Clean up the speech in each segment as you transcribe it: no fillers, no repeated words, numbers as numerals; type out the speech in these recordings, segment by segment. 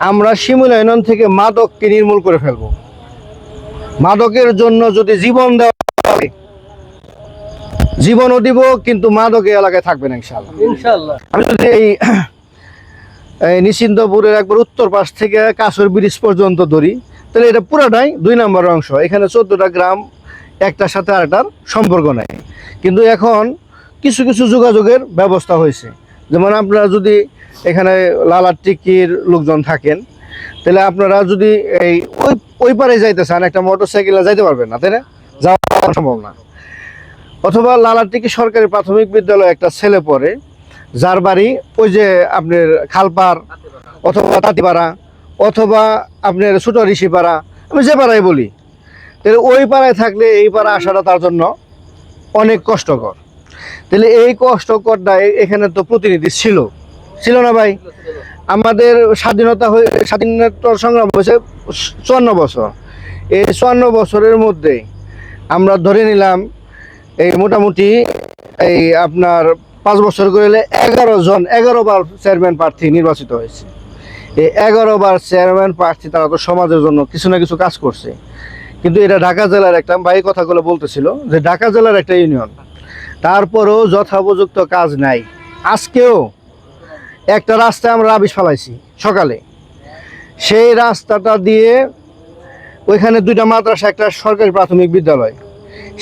আমরা শিমুল ইউনিয়ন থেকে মাদককে নির্মূল করে ফেলবো। মাদকের জন্য যদি জীবন দেওয়া হবে, জীবনও দিব, কিন্তু মাদক এই এলাকায় থাকবে না ইনশাআল্লাহ। ইনশাআল্লাহ। আমি যদি এই নিশ্চিন্তপুরের একবার উত্তর পাশ থেকে কাছর ব্রিজ পর্যন্ত ধরি, তাহলে এটা পুরাটাই 2 নম্বর অংশ। এখানে 14টা গ্রাম, একটার সাথে আরেকটার সম্পর্ক নাই। কিন্তু এখন কিছু কিছু যোগাযোগের ব্যবস্থা হয়েছে। যেমন আপনারা যদি এখানে লালাটিকির লোকজন থাকেন, তাহলে আপনারা যদি এই ওই ওই পারে যাইতে চান, একটা মোটর সাইকেলে যাইতে পারবেন না, তাই না? যাওয়া সম্ভব না। অথবা লালাটিকি সরকারি প্রাথমিক বিদ্যালয়ে একটা ছেলে পড়ে, যার বাড়ি ওই যে আপনার খালপাড় অথবা তাঁতিপাড়া অথবা আপনার ছোট ঋষিপাড়া, আমি যে পাড়ায় বলি, তাহলে ওই পাড়ায় থাকলে এই পাড়া আসাটা তার জন্য অনেক কষ্টকর। তাহলে এই কষ্টকরটা এখানে তো প্রতিনিধি ছিল না ভাই? আমাদের স্বাধীনতা সংগ্রাম হয়েছে 54 বছর। এই 54 বছরের মধ্যে আমরা ধরে নিলাম এই মোটামুটি এই আপনার 5 বছর করে 11 বার চেয়ারম্যান প্রার্থী নির্বাচিত হয়েছে। এই 11 বার চেয়ারম্যান প্রার্থী, তারা তো সমাজের জন্য কিছু না কিছু কাজ করছে। কিন্তু এটা ঢাকা জেলার একটা, ভাই কথাগুলো বলতেছিল যে ঢাকা জেলার একটা ইউনিয়ন, তারপরেও যথোপযুক্ত কাজ নাই। আজকেও একটা রাস্তায় আমরা রাবিশ ফেলাইছি সকালে, সেই রাস্তাটা দিয়ে ওইখানে 2টা মাদ্রাসা, একটা সরকারি প্রাথমিক বিদ্যালয়,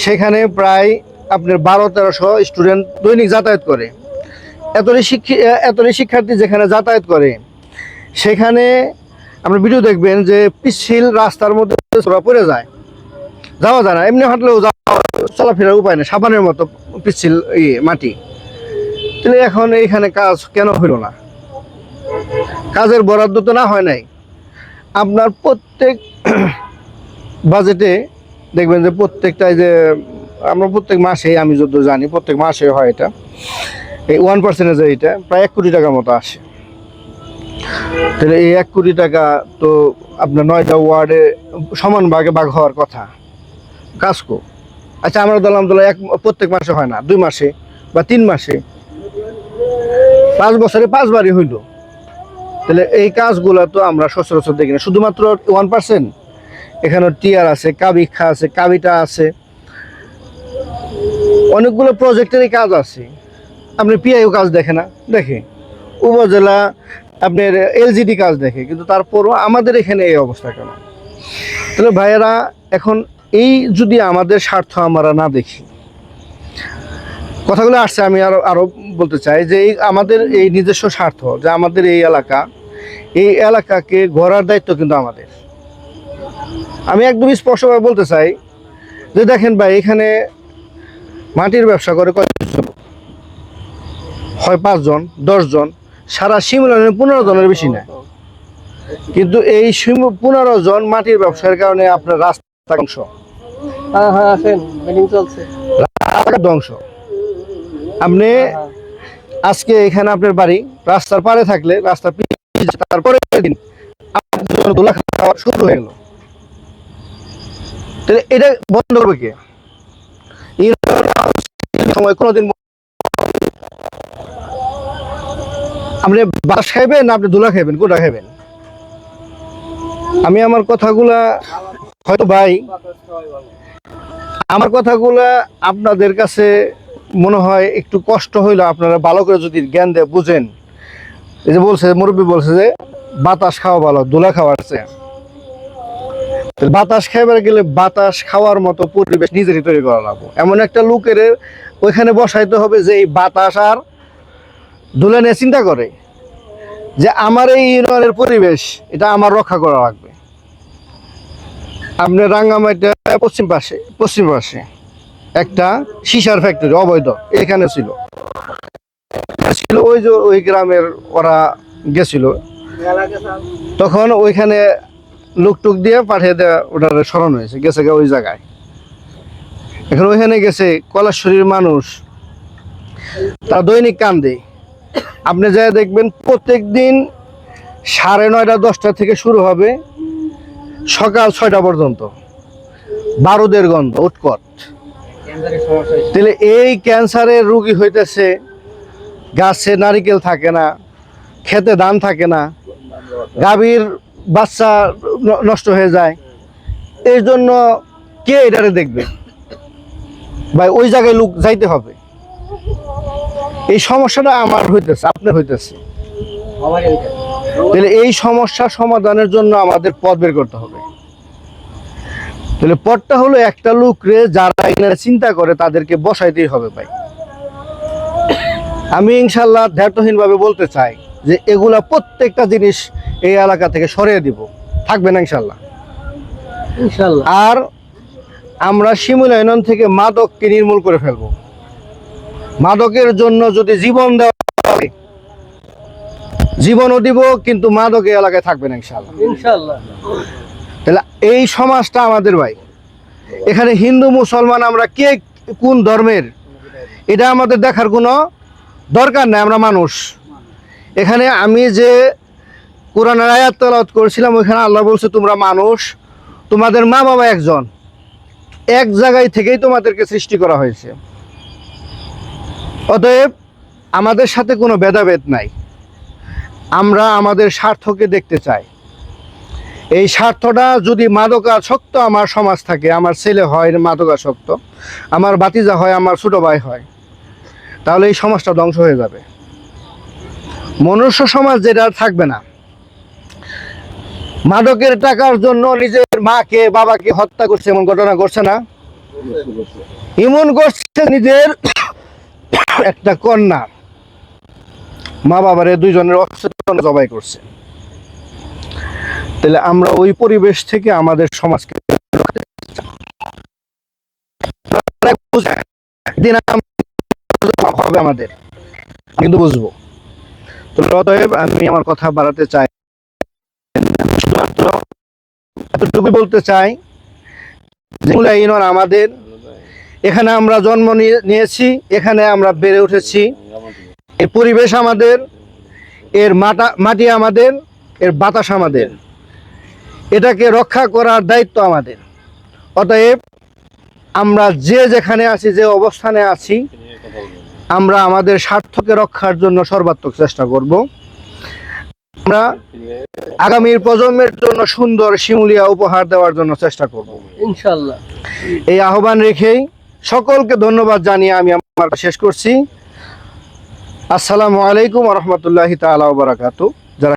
সেখানে প্রায় আপনার 1200-1300 স্টুডেন্ট দৈনিক যাতায়াত করে। এতটাই শিক্ষার্থী যেখানে যাতায়াত করে, সেখানে আপনি ভিডিও দেখবেন যে পিচ্ছিল রাস্তার মধ্যে পড়ে যায়, যাওয়া যায় না, এমনি হাঁটলেও চলাফেরার উপায় নেই, সাবানের মতো পিচ্ছিল মাটি। তাহলে এখন এইখানে কাজ কেন হইল না? কাজের বরাদ্দ তো না হয় নাই। আপনার প্রত্যেক বাজেটে দেখবেন যে প্রত্যেকটাই যে আমরা প্রত্যেক মাসে, আমি যত জানি প্রত্যেক মাসে হয়, এটা এই 1% যে এটা প্রায় 1 কোটি টাকার মতো আসে। তাহলে এই 1 কোটি টাকা তো আপনার 9টা ওয়ার্ডে সমান ভাগে ভাগ হওয়ার কথা। কাজ কো? আচ্ছা, আমরা ধরলাম প্রত্যেক মাসে হয় না, 2 মাসে বা 3 মাসে, 5 বছরে 5 বারই হইল। তাহলে এই কাজগুলো তো আমরা সচরাচর দেখি না। শুধুমাত্র 1%, এখানে টিআর আছে, কাবিখা আছে, কাবিটা আছে, অনেকগুলো প্রজেক্টেরই কাজ আছে। আপনি পিআইও কাজ দেখে না? দেখে। উপজেলা আপনার এলজিডি কাজ দেখে, কিন্তু তারপরও আমাদের এখানে এই অবস্থা কেন? তাহলে ভাইয়েরা, এখন এই যদি আমাদের স্বার্থ আমরা না দেখি, কথাগুলো আসছে, আমি আরো বলতে চাই যে আমাদের এই নিজস্ব স্বার্থ, যে আমাদের এই এলাকাকে গড়ার দায়িত্ব কিন্তু আমাদের। আমি একদম স্পষ্টভাবে বলতে চাই যে দেখেন ভাই, এখানে মাটির ব্যবসা করে কয়জন? হয় 5 জন, 10 জন, সারা শিমুল 15 জনের বেশি নেয়। কিন্তু এই 15 জন মাটির ব্যবসার কারণে আপনার রাস্তা ধ্বংস, ধ্বংস। আপনি আজকে এখানে আপনার বাড়ি রাস্তার পারে থাকলে, রাস্তার তারপরে দিন দোলা খাওয়া শুরু হয়ে গেল। তাহলে এটা বন্ধ করবে কে? সময় কোনোদিন আপনি বাস খাইবেন না আপনি দোলা খাইবেন, কোনটা খাইবেন? আমি আমার কথাগুলা হয়তো ভাই, আমার কথাগুলা আপনাদের কাছে মনে হয় একটু কষ্ট হইলো, আপনারা ভালো করে যদি জ্ঞান দিয়ে বুঝেন। এই যে বলছে, মুরব্বী বলছে যে বাতাস খাওয়া ভালো দোলা খাওয়ার চেয়ে। বাতাস খাইবার গেলে বাতাস খাওয়ার মতো পরিবেশ নিজেরই তৈরি করা লাগবে। এমন একটা লোকের ওইখানে বসাইতে হবে যে এই বাতাস আর দোলা নিয়ে চিন্তা করে যে আমার এই ইউনিয়নের পরিবেশ, এটা আমার রক্ষা করা লাগবে। আপনার রাঙ্গামাটিয়া পশ্চিম পাশে একটা সীসার ফ্যাক্টরি অবৈধ এখানে ছিল, ওই যে ওই গ্রামের ওরা গেছিল, তখন ওইখানে লোকটুক দিয়ে পাঠিয়ে দেওয়া, ওটার স্মরণ হয়েছে, গেছে ওই জায়গায়। এখন ওইখানে গেছে কলাশ্বরীর মানুষ, তারা দৈনিক কান্দে। আপনি যা দেখবেন প্রত্যেক দিন 9:30 10টা থেকে শুরু হবে, সকাল 6টা পর্যন্ত বারুদের গন্ধ উৎকট। তাহলে এই ক্যান্সারের রোগী হইতেছে, গাছে নারিকেল থাকে না, খেতে ধান থাকে না, গাভীর বাচ্চা নষ্ট হয়ে যায়, এর জন্য কে এটারে দেখবে ভাই? ওই জায়গায় লোক যাইতে হবে। এই সমস্যাটা আমার হইতেছে, আপনার হইতেছে, তাহলে এই সমস্যা সমাধানের জন্য আমাদের পথ বের করতে হবে। তাহলে পথটা হলো একটা লোকরে যারা এখানে চিন্তা করে তাদেরকে বসাইতেই হবে ভাই। আমি ইনশাল্লাহ ধ্যাতহীন ভাবে বলতে চাই যে এগুলা প্রত্যেকটা জিনিস এই এলাকা থেকে সরিয়ে দিব, থাকবে না ইনশাল্লাহ। আর আমরা শিমুলা ইউনিয়ন থেকে মাদককে নির্মূল করে ফেলবো। মাদকের জন্য যদি জীবন দেওয়া হয়, জীবনও দিব, কিন্তু মাদক এই এলাকায় থাকবে না ইনশাল্লাহ। তাহলে এই সমাজটা আমাদের ভাই, এখানে হিন্দু মুসলমান আমরা কে কোন ধর্মের এটা আমাদের দেখার কোনো দরকার নাই, আমরা মানুষ। এখানে আমি যে কোরআনের আয়াত তেলাওয়াত করেছিলাম, ওইখানে আল্লাহ বলছে তোমরা মানুষ, তোমাদের মা বাবা একজন, এক জায়গায় থেকেই তোমাদেরকে সৃষ্টি করা হয়েছে। অতএব আমাদের সাথে কোনো ভেদাভেদ নাই, আমরা আমাদের স্বার্থকে দেখতে চাই। এই স্বার্থটা যদি মাদকাসক্ত আমার সমাজ থাকে, আমার ছেলে হয় মাদকাসক্ত, আমার ভাতিজা হয়, আমার ছোট ভাই হয়, তাহলে এই সমাজটা ধ্বংস হয়ে যাবে। মনুষ্য সমাজ যেটা থাকবে না। মাদকের টাকার জন্য নিজের মাকে বাবাকে হত্যা করছে, এমন ঘটনা ঘটছে না? এমন করছে নিজের একটা কন্যা, মা বাবারে দুইজনের অচেতন জবাই করছে। তাহলে আমরা ওই পরিবেশ থেকে আমাদের সমাজকে হবে আমাদের, কিন্তু বুঝবো। তো অতএব আমি আমার কথা বাড়াতে চাই, এতটুকু বলতে চাই যে আমাদের এখানে আমরা জন্ম নিয়েছি, এখানে আমরা বেড়ে উঠেছি, এই পরিবেশ আমাদের, এর মাটি আমাদের, এর বাতাস আমাদের, এটাকে রক্ষা করার দায়িত্ব আমাদের। অতএব আমরা যে যেখানে আছি, যে অবস্থানে আছি, আমরা আমাদের স্বার্থকে রক্ষার জন্য সর্বাত্মক চেষ্টা করব। আমরা আগামীর প্রজন্মের জন্য সুন্দর শিমুলিয়া উপহার দেওয়ার জন্য চেষ্টা করব ইনশাআল্লাহ। এই আহ্বান রেখেই সকলকে ধন্যবাদ জানিয়ে আমি আমার শেষ করছি। আসসালামু আলাইকুম ওয়া রাহমাতুল্লাহি তাআলা ওয়া বারাকাতুহু।